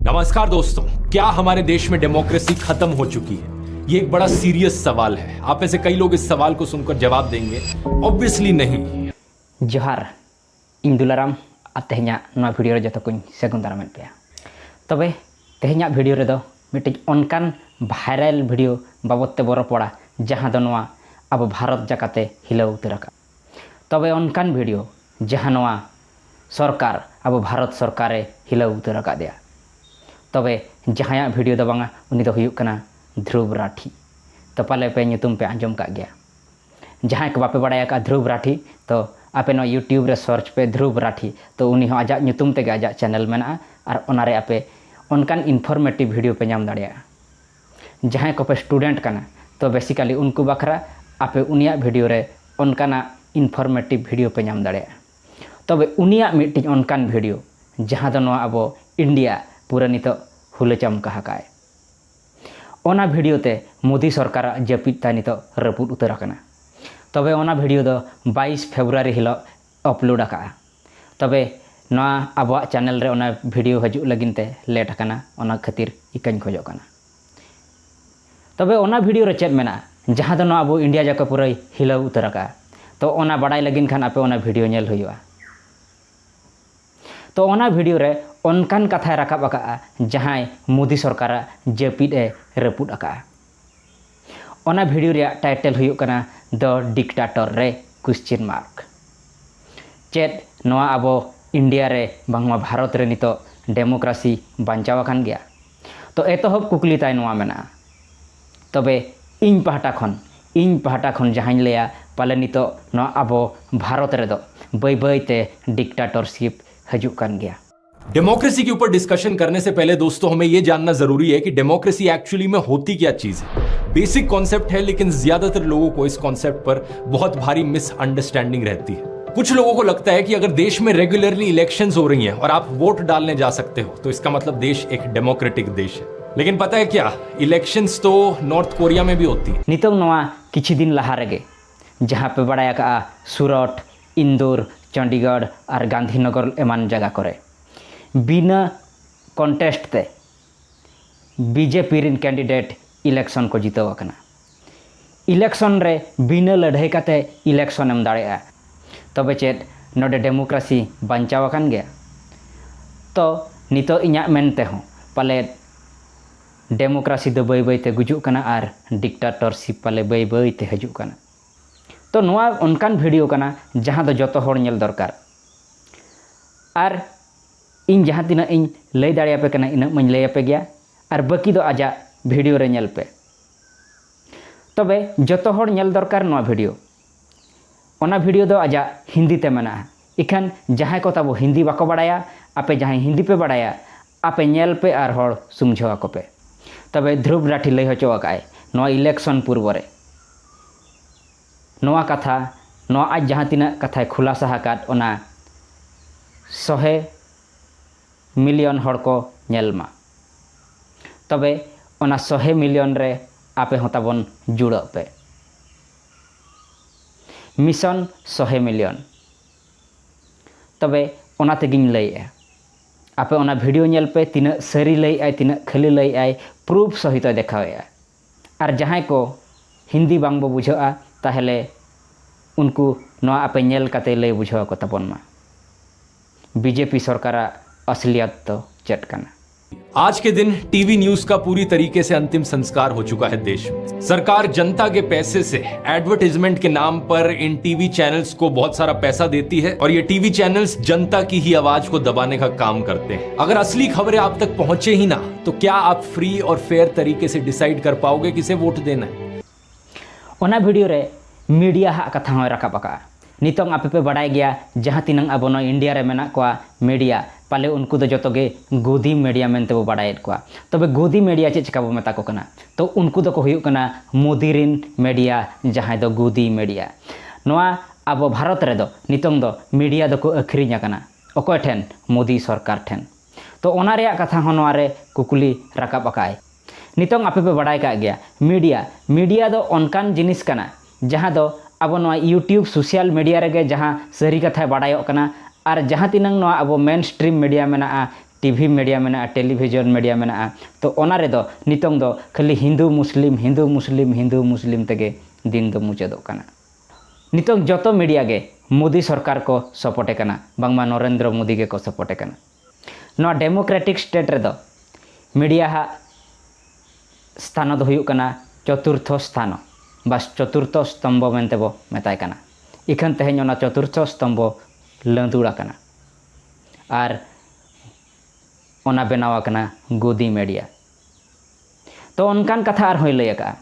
नमस्कार दोस्तों, क्या हमारे देश में डेमोक्रेसी खत्म हो चुकी है? ये एक बड़ा सीरियस सवाल है। आप में से कई लोग इस सवाल को सुनकर जवाब देंगे, ऑब्वियसली नहीं। जोहार इन दुलाराम तेहना वीडियो जो को सगुन दारामें पे तबे तेहना वीडियो रे मिट्टी अनकान भाइरल वीडियो बाबते बरपड़ा जहाँ दो अब भारत जाकाते हिलाव उतर तबे अनकान वीडियो जहाँ सरकार अब भारत सरकारे हिलाव उतर दिया तबे जहाँ वीडियो दो बांगा उनी दो हुयुक कना ध्रुव राठी तो पाले पे ᱧᱩᱛᱩᱢ पे आंजम का गया जहाँ को बापे बड़ा का ध्रुव राठी तो आपे नो यूट्यूब रे सर्च पे ध्रुव राठी तो उनी हो आजा ᱧᱩᱛᱩᱢ तेगे आजा चैनल मेना और ओनारे आपे उनकान इन्फॉर्मेटिव वीडियो पे नाम दाड़िया जहाँ को पे स्टूडेंट कना तो बेसिकली उनको बखरा आपे उनिया वीडियो रे उनकाना इन्फॉर्मेटिव वीडियो पे नाम दाड़िया तबे उनिया मिट्टी उनकान वीडियो जहाँ दो अब इंडिया पूरा नित हुलचम कहा काए ओना वीडियो ते मोदी सरकार जपिता नित रपुद उतर तबे ओना वीडियो दो 22 फेब्रुआरी हिलो अपलोड आका तबे ना अब चैनल रे ओना वीडियो हजू लगिनते लेट आकाना ओना खातिर इकाኝ खोजो काना तबे ओना वीडियो रे चेद मेना जहाँ दो अब इंडिया जाके पूरा हिलाव उतर आका तो ओना बड़ाई लगिन खान आपे ओना वीडियो नेल हुआ तो ओना वीडियो रे उनकान कथा रकाब आका जहाँ मोदी सरकार जपिद रपुद आका ओना वीडियो रे टाइटल हुयुक कना द डिक्टाटर रे क्वेश्चन मार्क चेद नवा अब इंडिया रे बांगमा भारत रे नितो डेमोक्रेसी बांचाव आकान गया तो एतहब कुकली ताई नवा मेना तबे इन पहाटा खन जहाँ लेया पाले नितो नवा अब भारत रे दो बै बैते डिक्टाटरशिप हजूक कान गया। डेमोक्रेसी के ऊपर डिस्कशन करने से पहले दोस्तों हमें यह जानना जरूरी है कि डेमोक्रेसी एक्चुअली में होती क्या चीज है। बेसिक कॉन्सेप्ट है, लेकिन ज्यादातर लोगों को इस कॉन्सेप्ट पर बहुत भारी मिसअंडरस्टैंडिंग रहती है। कुछ लोगों को लगता है कि अगर देश में रेगुलरली इलेक्शंस हो रही हैं और आप वोट डालने जा सकते हो तो इसका मतलब देश एक डेमोक्रेटिक देश है। लेकिन पता है क्या, इलेक्शंस तो नॉर्थ कोरिया में भी होती है। नितों नवा किछि दिन लहा रेगे जहाँ पे बड़ा का सूरत, इंदौर, चंडीगढ़ और गांधीनगर एमान जगह करे बिना कॉन्टेस्ट ते बीजेपी रिन कैंडिडेट इलेक्शन को जीतव आकना। इलेक्शन रे बिना लड़ाई काते इलेक्शन एम दाड़ेगा तबे चेद नोडे डेमोक्रेसी बांचाव आकान गया तो नितो इñा मेनते हो पाले डेमोक्रेसी दो बै बैते गुजुक कना और डिक्टाटरशिप पाले बै बैते हजूक कना। तो नवा उनकान वीडियो कना जहाँ दो जतो होड़ नेल दरकार और इन जहाँ तीना इन लय दाड़िया पे कना इना मñ लय पे गया और बाकी दो आजा वीडियो रे नेल पे तबे जतो होड़ नेल दरकार नवा वीडियो ओना वीडियो दो आजा हिंदी ते मेना इखान जहाँ को तब हिंदी बाको बड़ाया आपे जहाँ हिंदी पे बड़ाया आपे नेल पे और होड़ सुमझो को पे तबे ध्रुव राठी लय हचो आकाय नवा इलेक्शन पूर्व रे नवा कथा नवा आज जहाँ तीना कथा खुलासा हाकात ओना 100 मिलियन हड़ को नेलमा तबे ओना 100 मिलियन रे आपे होताबन जुड़ पे मिशन 100 मिलियन तबे ओना तेगिन लय आपे ओना वीडियो नेल पे तीना सरी लय आय तीना खाली लय आय प्रूफ सहित देखावे और जहाँ को हिंदी बांग बो बुझा ताहले उनको नवा आपे नेल काते लय बुझाव को तबन मा बीजेपी सरकार असलियत तो चटकना। आज के दिन टीवी न्यूज का पूरी तरीके से अंतिम संस्कार हो चुका है देश में। सरकार जनता के पैसे से एडवर्टाइजमेंट के नाम पर इन टीवी चैनल्स को बहुत सारा पैसा देती है और ये टीवी चैनल्स जनता की ही आवाज को दबाने का काम करते हैं। अगर असली खबरें आप तक पहुंचे ही ना तो क्या आप फ्री और फेयर तरीके से डिसाइड कर पाओगे किसे वोट देना है? ओना वीडियो रे मीडिया हा कथा हो रखा का नितों आपे पे बड़ाई गया जहाँ तीन अब इंडिया रे मेना को मीडिया पाले उनको तो जो गे गोदी मीडिया मेनते वो बड़ाएद को तबे गोदी मीडिया चे चिका बो मेता को कना तो उनको तो को हुयुक कना मोदी रिन मीडिया जहाँ दो गोदी मीडिया नवा अब भारत रे दो नितों दो मीडिया दो को अखरिñ आकना अकोय ठेन मोदी सरकार ठेन तो ओना रे कथा हो नवा रे कुकुली राकाब आकाय नितों आपे पे बड़ाई का गया मीडिया दो उनकान जिनिस कना जहाँ दो अब नवा यूट्यूब सोशल मीडिया रे जहाँ सही कथा बड़ायोक कना और जहाँ तीनंग नवा अब मेन स्ट्रीम मीडिया मेना टीवी मीडिया मेना टेलीविजन मीडिया मेना तो ओना रे दो नितोंग दो खाली हिंदू मुस्लिम तेगे दिन दो मुचादो काना नितोंग जतो मीडिया गे मोदी सरकार को सपोर्टे काना बांगमा नरेंद्र मोदी के को सपोर्टे काना नोआ डेमोक्रेटिक स्टेट रे दो मीडिया हा स्थान दो हुयुक काना चतुर्थ स्थान बस चतुर्थ स्तंभ मेनते बो मेताय काना इखन तेहेñ ओना चतुर्थ स्तंभ लंदुड़ा काना और ओना बनावा काना गोदी मीडिया तो उनकान कथा और होय लय का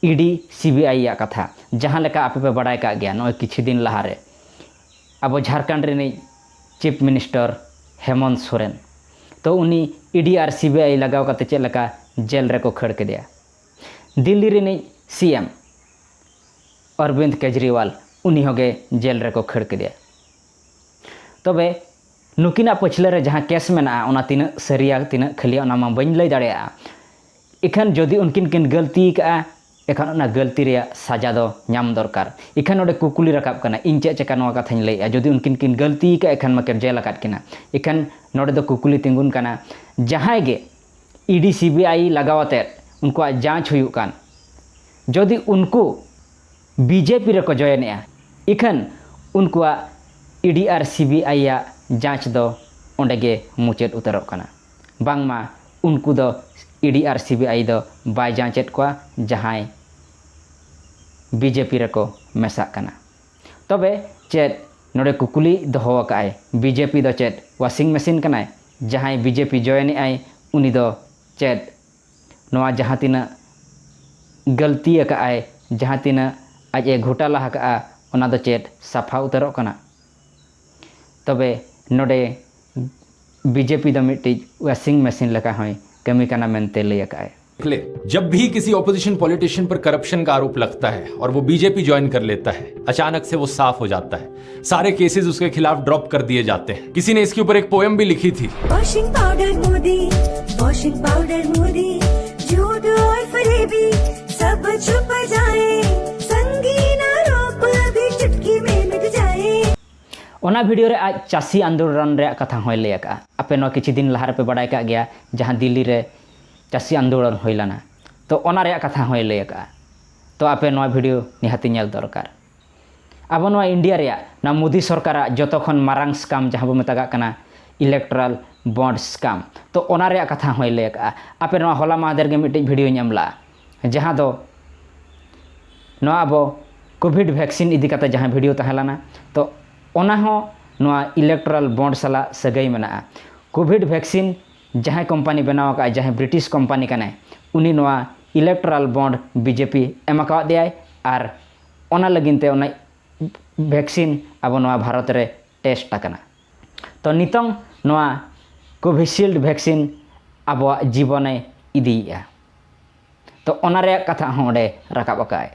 ईडी सीबीआई या कथा जहाँ लेका आपे पे बड़ाय का गया नय किछि दिन लहारे अब झारखंड रे चीफ मिनिस्टर हेमंत सोरेन तो उनी ईडी और सीबीआई लगाव कते चेक लेका जेल रे को खड़ के दिया दिल्ली रे सीएम अरविंद केजरीवाल उनी होगे जेल रे को खड़ के दिया तबे नुकिना पछले रे जहाँ केस मेना ओना तीना सरिया तीना खालिया ओना मा बइन लय दाड़ेया इखन जदि उनकिन किन गलती का एखन ओना गलती रे सजा दो नाम दरकार इखन ओडे कुकुली रकाब कना इन चे चेका नोआ कथाñ लैया जदि उनकिन किन गलती का एखन माके जेल आकाद किना इखन नोडे दो कुकुली तिंगुन कना जहाँ गे ईडी सीबीआई लगावते उनको जांच हुयुक कान जदि उनको बीजेपी रे को जॉइनया इखन उनको ईडी और सीबीआई या जांच दो ओंडे गे मुचाद उतरक काना बांगमा उनको दो ईडी और सीबीआई दो बाय जांचेत को जहाँ बीजेपी रे को मेसा काना तबे चेत नोडे कुकुली दोहो काय बीजेपी दो चेत वाशिंग मशीन कनाय जहाँ बीजेपी जॉइन आय उनी दो चेत नोआ जहाँ तीना गलती आय जहाँ तीना आज ए घोटाला का ओना दो चेत साफा उतरक काना तबे नोडे बीजेपी दो मिट्टी वाशिंग मशीन लगा होय कमी काना मेनते लय का जब भी किसी ऑपोजिशन पॉलिटिशियन पर करप्शन का आरोप लगता है और वो बीजेपी ज्वाइन कर लेता है अचानक से वो साफ हो जाता है सारे केसेस उसके खिलाफ ड्रॉप कर दिए जाते हैं किसी ने इसके ऊपर एक पोएम भी लिखी थी वॉशिंग पाउडर मोदी झूठ और फरेबी सब छुप जाए संगीन आरोप भी चुटकी में मिट जाए ओना वीडियो रे आज चासी आंदोलन रे कथा होय लय का आपे नो किछि दिन लहार पे बड़ाय का गया जहाँ दिल्ली रे चासी आंदोलन होइलाना तो ओना रे कथा होय लय का तो आपे नो वीडियो निहाती नेल दरकार अब नो इंडिया रे ना मोदी सरकार जतो खन मारांग स्काम जहाँ बो मेतागा कना इलेक्ट्रल बॉन्ड स्काम तो ओना रे कथा होय लय का आपे नो होला मादर गे मिटि वीडियो ñamला जहाँ दो नो अब कोविड वैक्सीन इदी कते जहाँ वीडियो तहलाना तो ओना हो नोआ इलेक्ट्रल बॉन्ड साला सगई मेना कोविड वैक्सीन जहाँ कंपनी बनाव का जहाँ ब्रिटिश कंपनी कने उनी नोआ इलेक्ट्रल बॉन्ड बीजेपी एमका दियाय और ओना लगिनते ओना वैक्सीन अब नोआ भारत रे टेस्ट आकना तो नितंग नोआ कोविशील्ड वैक्सीन अब जीवने इदिया तो ओना रे कथा होंडे राकाब अकाय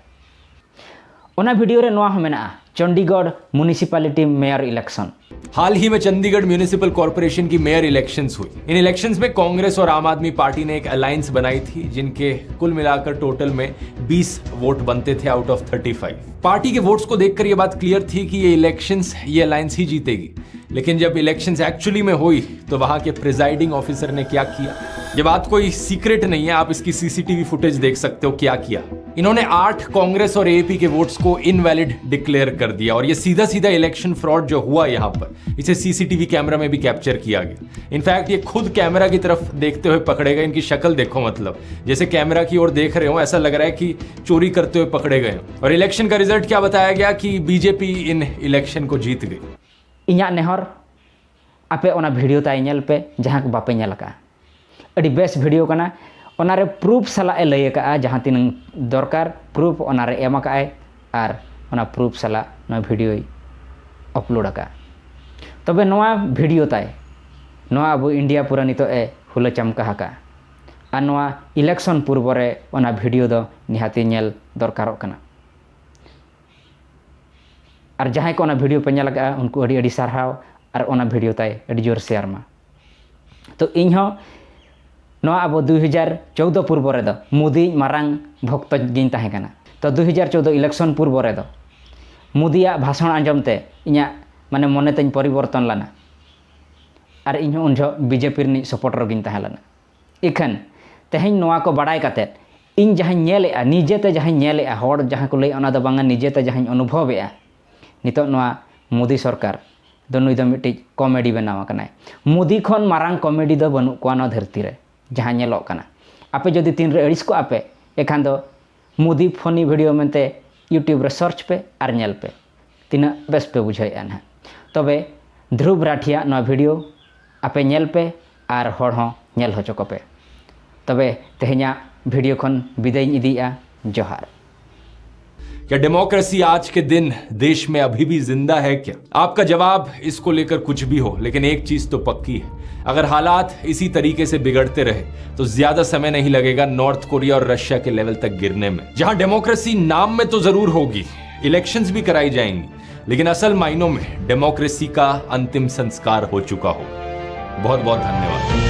ओना वीडियो रे नोआ हो मेना चंडीगढ़ म्युनिसिपैलिटी मेयर इलेक्शन हाल ही में चंडीगढ़ म्यूनिसिपल कॉर्पोरेशन की मेयर इलेक्शंस हुई इन इलेक्शंस में कांग्रेस और आम आदमी पार्टी ने एक अलायंस बनाई थी जिनके कुल मिलाकर टोटल में 20 वोट बनते थे आउट ऑफ 35 पार्टी के वोट्स को देखकर यह बात क्लियर थी कि ये इलेक्शंस ये अलायंस ही जीतेगी लेकिन जब इलेक्शंस एक्चुअली में हुई तो वहां के प्रिजाइडिंग ऑफिसर ने क्या किया ये बात कोई सीक्रेट नहीं है आप इसकी सीसीटीवी फुटेज देख सकते हो क्या किया इन्होंने 8 कांग्रेस और एपी के वोट्स को इनवैलिड डिक्लेयर कर दिया और ये सीधा सीधा इलेक्शन फ्रॉड जो हुआ यहाँ पर इसे सीसीटीवी कैमरा में भी कैप्चर किया गया इनफैक्ट ये खुद कैमरा की तरफ देखते हुए पकड़े गए इनकी शक्ल देखो मतलब जैसे कैमरा की ओर देख रहे हो ऐसा लग रहा है कि चोरी करते हुए पकड़े गए और इलेक्शन का रिजल्ट क्या बताया गया कि बीजेपी इन इलेक्शन को जीत गई इन्या नेहर आपे ओना वीडियो ताई नेल पे जहाँ को बापे नेल का अड़ी बेस्ट वीडियो कना ओनारे प्रूफ साला ए लय का जहाँ तीन दरकार प्रूफ ओनारे एम का और ओना प्रूफ साला ना वीडियो अपलोड का तबे नोआ वीडियो ताई नोआ अब इंडिया पूरा नितो ए हुला चमका का और नोआ इलेक्शन पूर्व रे ओना वीडियो दो निहाती नेल दरकारों कना और जहाँ को ओना वीडियो पे नेल का उनको अड़ी अड़ी सारहाव और ओना वीडियो ताई अड़ी जोर शेयर मा तो इन हो नोआ अब 2014 पूर्व रे दो मोदी मारांग भक्त गिन ताहे कना तो 2014 इलेक्शन पूर्व रे दो मोदिया भाषण आंजमते इन्या माने मने तन परिवर्तन लाना और इन उन बीजेपी रनी सपोर्टर गिन तहें इखन तेहें नोआ को बड़ाई काते इन जहाँ नेलेआ निजेते जहाँ नेलेआ हर जहाँ को लई ओना दो बांगा निजेते जहाँ अनुभवेआ नितो नोआ मोदी सरकार दो नुई दो मिट्टी कॉमेडी बनावा कनाय मोदी खन मारांग कॉमेडी दो बनू को ना धरती रे जहाँ नेलोग कना आपे जदि तीन रे अड़िस को आपे एखान दो मोदी फनी वीडियो मेनते यूट्यूब रे सर्च पे और नेल पे तीना बेस पे बुझाइया ना तबे ध्रुव राठिया ना वीडियो आपे नेल पे और हर हों नेल होचो को पे तबे तेहेन्या वीडियो खन विदाई इदिया जोहार। क्या डेमोक्रेसी आज के दिन देश में अभी भी जिंदा है क्या? आपका जवाब इसको लेकर कुछ भी हो, लेकिन एक चीज तो पक्की है, अगर हालात इसी तरीके से बिगड़ते रहे तो ज्यादा समय नहीं लगेगा नॉर्थ कोरिया और रशिया के लेवल तक गिरने में, जहां डेमोक्रेसी नाम में तो जरूर होगी, इलेक्शंस भी कराई जाएंगी, लेकिन असल मायनों में डेमोक्रेसी का अंतिम संस्कार हो चुका हो। बहुत बहुत धन्यवाद।